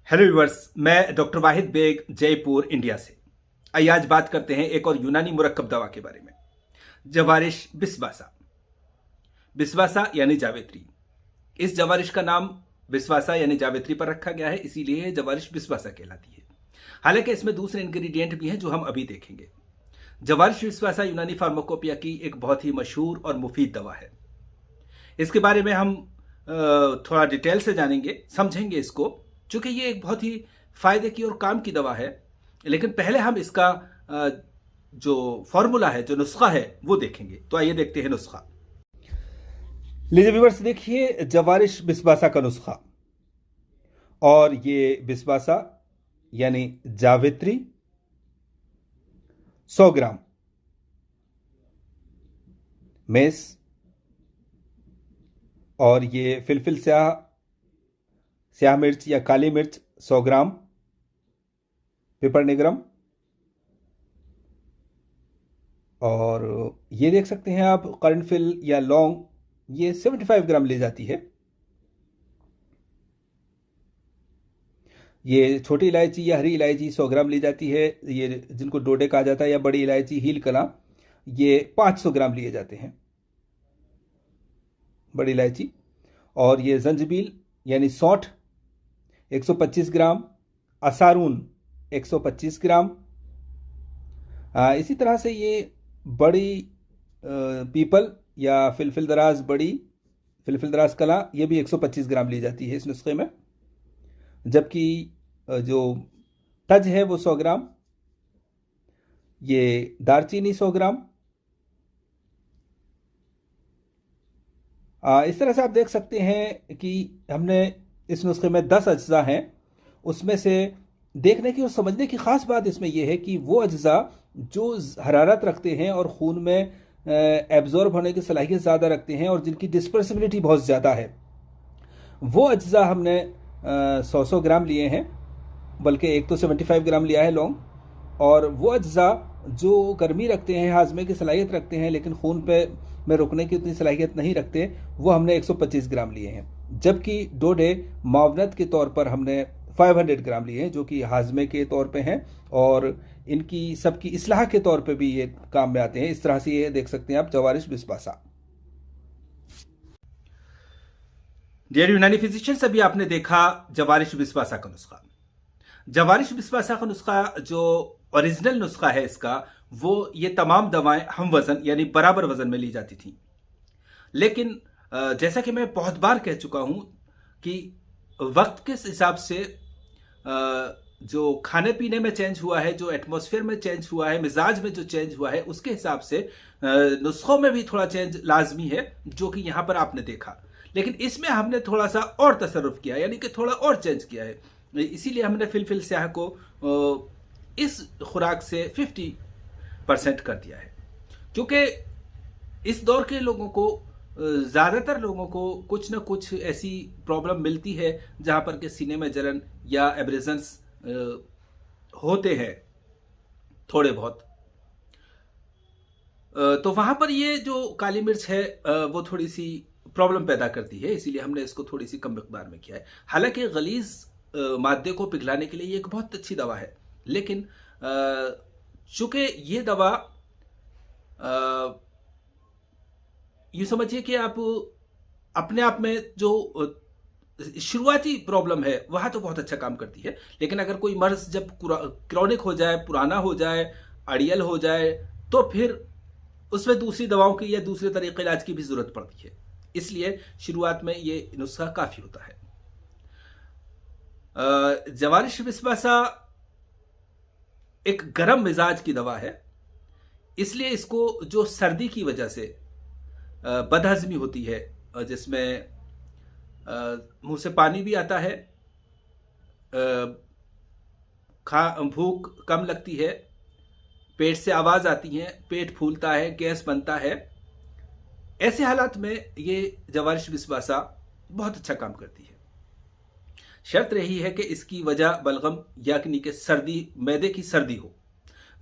Hello viewers, मैं doctor वाहिद bag Jaipur India से। आइए आज बात करते हैं एक और यूनानी मुरक्कब दवा के बारे में, जवारिश बिस्वासा। बिस्वासा यानी जावित्री। इस जवारिश का नाम बिस्वासा यानी जावित्री पर रखा गया है, इसीलिए यह जवारिश बिस्वासा कहलाती है। हालांकि इसमें दूसरे इंग्रेडिएंट भी हैं जो हम अभी देखेंगे। जवारिश बिस्वासा यूनानी फार्माकोपिया की एक बहुत ही मशहूर और मुफीद दवा है। इसके बारे में हम थोड़ा डिटेल से जानेंगे, समझेंगे इसको, चूंकि ये एक बहुत ही फायदे की और काम की दवा है। लेकिन पहले हम इसका जो फॉर्मूला है, जो नुस्खा है, वो देखेंगे। तो आइए देखते हैं नुस्खा। लीजिए व्यूअर्स, देखिए जवारिश बिस्वासा का नुस्खा। और ये बिस्वासा यानी जावित्री 100 ग्राम, मेस, और ये फिलफिल स्याह मिर्च या काली मिर्च 100 ग्राम, पेपर निगरम, और ये देख सकते हैं आप करनफिल या लौंग, ये 75 ग्राम ले जाती है। ये छोटी इलायची या हरी इलायची 100 ग्राम ली जाती है। ये जिनको डोडे कहा जाता है, या बड़ी इलायची हील कला, ये 500 ग्राम लिए जाते हैं, बड़ी इलायची। और ये जंजबील यानी सौंठ 125 ग्राम, असारून 125 ग्राम। इसी तरह से ये बड़ी पीपल या फिलफिल दराज बड़ी, फिलफिल दराज कला, ये भी 125 ग्राम ली जाती है इस नुस्खे में। जबकि जो तज है वो 100 ग्राम, ये दारचीनी 100 ग्राम। इस तरह से आप देख सकते हैं कि हमने इस नुस्खे में 10 अज्जा हैं। उसमें से देखने की और समझने की ख़ास बात इसमें यह है कि वो अज्जा जो हरारत रखते हैं और खून में एब्जॉर्ब होने की सलाहियत ज़्यादा रखते हैं और जिनकी डिस्पर्सिबिलिटी बहुत ज़्यादा है, वो अज्जा हमने 100 ग्राम लिए हैं। बल्कि एक तो 75 ग्राम लिया है लौंग। और वो अज्जा जो गर्मी रखते हैं, हाजमे की सलाहियत रखते हैं, लेकिन खून पे में रुकने की उतनी सलाहियत नहीं रखते, वो हमने 125 ग्राम लिए हैं। जबकि डोडे मावनत के तौर पर हमने 500 ग्राम लिए हैं, जो कि हाजमे के तौर पे हैं और इनकी सबकी इस्लाह के तौर पे भी ये काम में आते हैं। इस तरह से ये देख सकते हैं आप जवारिश बिस्वासा। डियर यूनानी फिजिशियंस, अभी आपने देखा जवारिश बिस्वासा का नुस्खा। जवारिश बिस्वासा का नुस्खा जो ओरिजिनल नुस्खा है इसका, वो ये तमाम दवाएं हम वजन यानी बराबर वजन में ली जाती थी। लेकिन जैसा कि मैं बहुत बार कह चुका हूं कि वक्त के हिसाब से जो खाने पीने में चेंज हुआ है, जो एटमॉस्फेयर में चेंज हुआ है, मिजाज में जो चेंज हुआ है, उसके हिसाब से नुस्खों में भी थोड़ा चेंज लाजमी है, जो कि यहां पर आपने देखा। लेकिन इसमें हमने थोड़ा सा और तसर्रुफ किया, यानी कि थोड़ा और चेंज किया है। इसीलिए हमने फिलफिल स्याह को इस खुराक से 50% कर दिया है, क्योंकि इस दौर के लोगों को, ज़्यादातर लोगों को कुछ ना कुछ ऐसी प्रॉब्लम मिलती है जहां पर के सीने में जलन या एब्रेजन्स होते हैं थोड़े बहुत। तो वहां पर ये जो काली मिर्च है वो थोड़ी सी प्रॉब्लम पैदा करती है, इसीलिए हमने इसको थोड़ी सी कम मिकदार में किया है। हालांकि गलीज मादे को पिघलाने के लिए ये एक बहुत अच्छी दवा है, लेकिन चूंकि ये दवा यूँ समझिए कि आप अपने आप में जो शुरुआती प्रॉब्लम है वहाँ तो बहुत अच्छा काम करती है, लेकिन अगर कोई मर्ज जब क्रॉनिक हो जाए, पुराना हो जाए, अड़ियल हो जाए, तो फिर उसमें दूसरी दवाओं की या दूसरे तरीके इलाज की भी ज़रूरत पड़ती है। इसलिए शुरुआत में ये नुस्खा काफ़ी होता है। जवारिश बिस्वासा एक गर्म मिजाज की दवा है, इसलिए इसको जो सर्दी की वजह से बदहजमी होती है, जिसमें मुंह से पानी भी आता है, भूख कम लगती है, पेट से आवाज़ आती है, पेट फूलता है, गैस बनता है, ऐसे हालात में ये जवारिश बिस्वासा बहुत अच्छा काम करती है। शर्त रही है कि इसकी वजह बलगम यानी कि सर्दी, मैदे की सर्दी हो।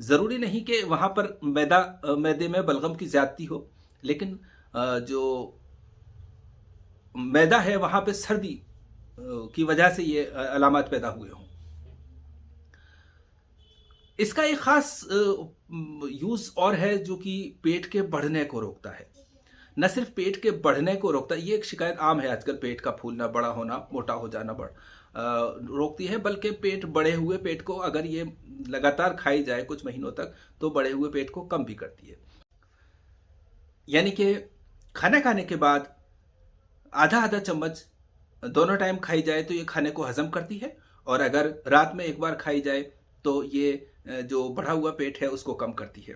ज़रूरी नहीं कि वहाँ पर मैदे में बलगम की ज़्यादती हो, लेकिन जो मैदा है वहाँ पे सर्दी की वजह से ये अलामत पैदा हुए हों। इसका एक खास यूज और है जो कि पेट के बढ़ने को रोकता है। न सिर्फ पेट के बढ़ने को रोकता है, ये एक शिकायत आम है आजकल, पेट का फूलना, बड़ा होना, मोटा हो जाना रोकती है, बल्कि पेट, बढ़े हुए पेट को अगर ये लगातार खाई जाए कुछ महीनों तक तो बढ़े हुए पेट को कम भी करती है। यानी कि खाना खाने के बाद आधा आधा चम्मच दोनों टाइम खाई जाए तो ये खाने को हजम करती है, और अगर रात में एक बार खाई जाए तो ये जो बढ़ा हुआ पेट है उसको कम करती है।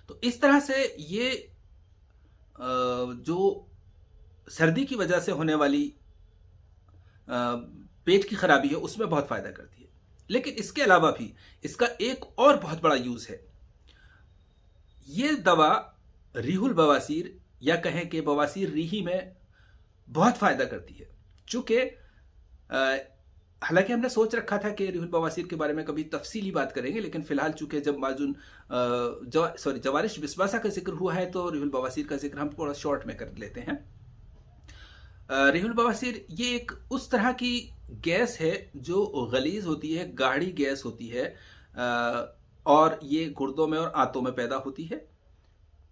तो इस तरह से ये जो सर्दी की वजह से होने वाली पेट की खराबी है उसमें बहुत फायदा करती है। लेकिन इसके अलावा भी इसका एक और बहुत बड़ा यूज है। ये दवा रीहुल बवासीर, या कहें कि बवासीर रीही में बहुत फायदा करती है। चूंकि हालांकि हमने सोच रखा था कि रीहुल बवासीर के बारे में कभी तफसीली बात करेंगे, लेकिन फिलहाल चूंकि जब माजून जवारिश बिस्वासा का जिक्र हुआ है तो रीहुल बवासीर का जिक्र हम थोड़ा शॉर्ट में कर लेते हैं। रीहुल बवासीर ये एक उस तरह की गैस है जो गलीज होती है, गाढ़ी गैस होती है, और ये गुर्दों में और आंतों में पैदा होती है,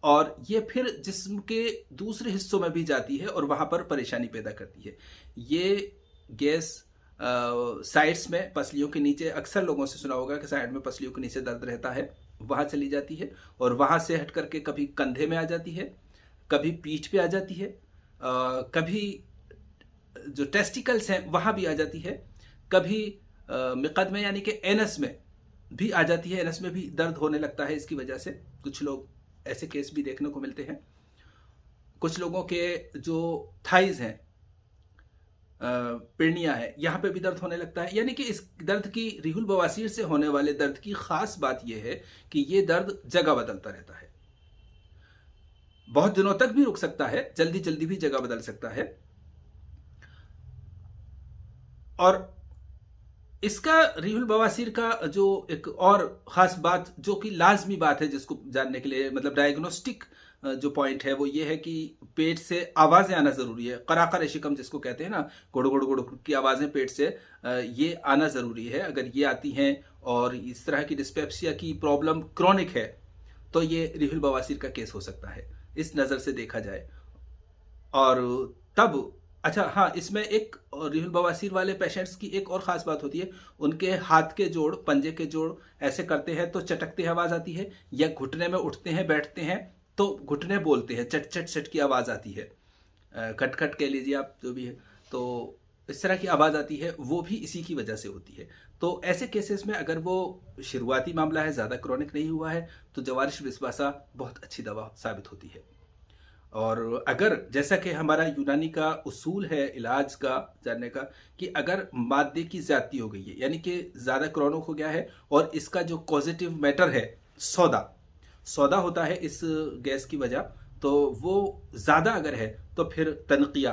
और ये फिर जिस्म के दूसरे हिस्सों में भी जाती है और वहां पर परेशानी पैदा करती है। ये गैस साइड्स में, पसलियों के नीचे, अक्सर लोगों से सुना होगा कि साइड में पसलियों के नीचे दर्द रहता है, वहां चली जाती है, और वहां से हट करके कभी कंधे में आ जाती है, कभी पीठ पे आ जाती है, कभी जो टेस्टिकल्स हैं वहां भी आ जाती है, कभी मिक़द में यानी कि एनस में भी आ जाती है। एनस में भी दर्द होने लगता है इसकी वजह से। कुछ लोग ऐसे केस भी देखने को मिलते हैं। कुछ लोगों के जो थाइज हैं, पिर्निया है, यहां पे भी दर्द होने लगता है। यानी कि इस दर्द की, रीहुल बवासीर से होने वाले दर्द की खास बात यह है कि ये दर्द जगह बदलता रहता है, बहुत दिनों तक भी रुक सकता है, जल्दी जल्दी भी जगह बदल सकता है। और इसका, रीहुल बवासीर का जो एक और खास बात, जो कि लाजमी बात है जिसको जानने के लिए, मतलब डायग्नोस्टिक जो पॉइंट है वो ये है कि पेट से आवाजें आना जरूरी है। कराकर शिकम जिसको कहते हैं ना, गुड़ गुड़ गुड़ की आवाजें पेट से ये आना जरूरी है। अगर ये आती हैं और इस तरह की डिस्पेप्सिया की प्रॉब्लम क्रॉनिक है तो ये रीहुल बवासीर का केस हो सकता है, इस नजर से देखा जाए। और तब अच्छा हाँ, इसमें एक रीहुल बवासीर वाले पेशेंट्स की एक और ख़ास बात होती है, उनके हाथ के जोड़, पंजे के जोड़ ऐसे करते हैं तो चटकते आवाज़ आती है, या घुटने में उठते हैं, बैठते हैं तो घुटने बोलते हैं, चट चट चट की आवाज़ आती है, खट खट कह लीजिए आप, जो भी है, तो इस तरह की आवाज़ आती है, वो भी इसी की वजह से होती है। तो ऐसे केसेस में अगर वो शुरुआती मामला है, ज़्यादा क्रॉनिक नहीं हुआ है, तो जवारिश बिस्वासा बहुत अच्छी दवा साबित होती है। और अगर, जैसा कि हमारा यूनानी का उसूल है इलाज का जानने का, कि अगर मादे की ज्यादती हो गई है, यानी कि ज़्यादा क्रॉनिक हो गया है और इसका जो कॉजेटिव मैटर है, सौदा होता है इस गैस की वजह, तो वो ज़्यादा अगर है तो फिर तनकिया,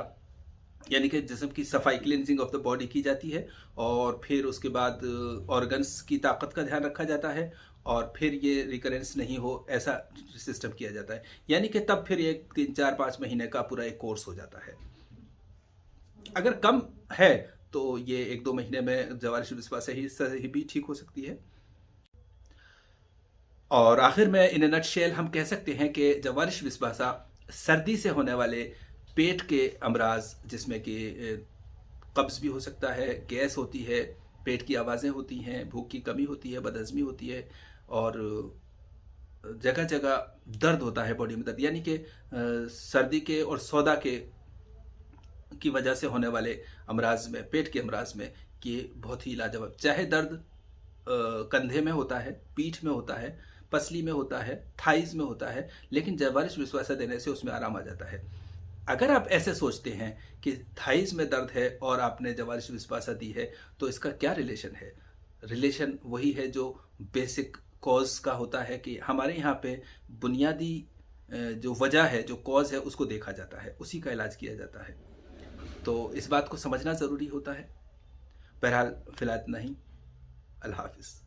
यानी कि जिस्म की सफाई, क्लिनजिंग ऑफ द बॉडी की जाती है, और फिर उसके बाद ऑर्गन्स की ताकत का ध्यान रखा जाता है, और फिर ये रिकरेंस नहीं हो ऐसा सिस्टम किया जाता है। यानी कि तब फिर एक 3-4-5 महीने का पूरा एक कोर्स हो जाता है। अगर कम है तो ये 1-2 महीने में जवारिश बिस्वासा ही भी ठीक हो सकती है। और आखिर में इन नटशेल हम कह सकते हैं कि जवारिश बिस्वासा सर्दी से होने वाले पेट के अमराज, जिसमें कि कब्ज़ भी हो सकता है, गैस होती है, पेट की आवाज़ें होती हैं, भूख की कमी होती है, बदहज़मी होती है, और जगह जगह दर्द होता है, बॉडी में दर्द, यानी कि सर्दी के और सौदा के की वजह से होने वाले अमराज में, पेट के अमराज में, कि बहुत ही लाजवाब, चाहे दर्द कंधे में होता है, पीठ में होता है, पसली में होता है, थाइज में होता है, लेकिन जवारिश बिस्वासा देने से उसमें आराम आ जाता है। अगर आप ऐसे सोचते हैं कि थाइज में दर्द है और आपने जवारिश बिस्वासा दी है तो इसका क्या रिलेशन है? रिलेशन वही है जो बेसिक कॉज का होता है, कि हमारे यहाँ पे बुनियादी जो वजह है, जो कॉज है, उसको देखा जाता है, उसी का इलाज किया जाता है। तो इस बात को समझना ज़रूरी होता है। बहरहाल फिलहाल नहीं। अल्लाह हाफिज़।